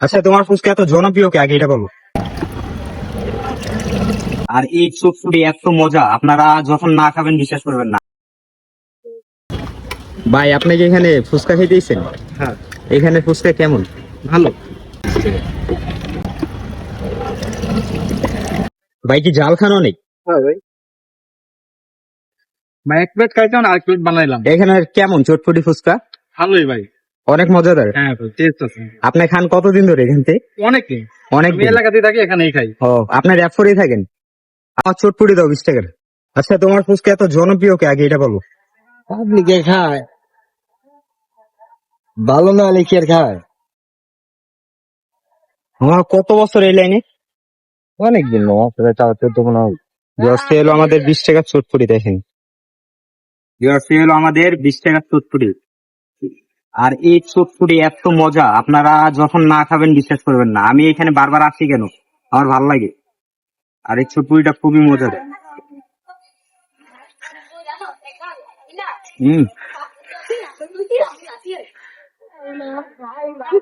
আচ্ছা, তোমার ফুচকা এত জনপ্রিয় কে, আগে এটা বলো। আর এই চটপটি এত মজা, আপনারা যখন না খাবেন বিশ্বাস করবেন না। ভাই, আপনি কি এখানে ফুচকা খেতেইছেন? হ্যাঁ, এখানে ফুচকা কেমন? ভালো। ভাই, কি জাল খান অনেক? হ্যাঁ ভাই, ভাই এক প্লেট খাইতাম আর এক প্লেট বানাইলাম। এখানে কেমন চটপটি ফুচকা? ভালোই ভাই। অনেক মজাদার। হ্যাঁ ভাই, টেস্ট আছে। আপনি খান কতদিন ধরে এখান থেকে? অনেকে অনেক আমি দিন। এলাকাতে থাকি, এখানেই খাই। ও, আপনার অ্যাপ থাকেন। আমার চটপটি দাও 20 টাকার। আচ্ছা, তোমার ফুচকা এত জনপ্রিয় কে, আগে এটা বলো। পাবলিকে খায়, ভালো না হলে কি আর খায়? আমার কত বছর এই লাইনে? অনেকদিন তাও 14-15 জর্সি হলো আমাদের 20 টাকার চটপটি, দেখেন। জর্সি হলো আমাদের 20 টাকার চটপটি। আর এই চটপটি এত মজা, আপনারা যখন না খাবেন বিশ্বাস করবেন না। আমি এখানে বারবার আসি কেন, আমার ভালো লাগে। আর এই চটপটিটা খুবই মজাদার। হুম।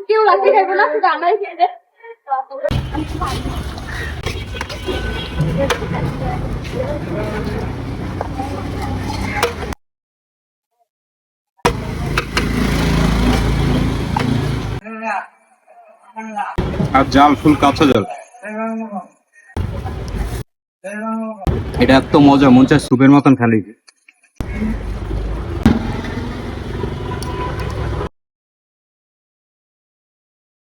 কেউ রাখতে খাইবো না, শুধু আমরাই খেয়ে দে। আর জাল ফুল কাঁচা জাল। এটা এত মজা, মন চায় স্যুপের মতন খালি।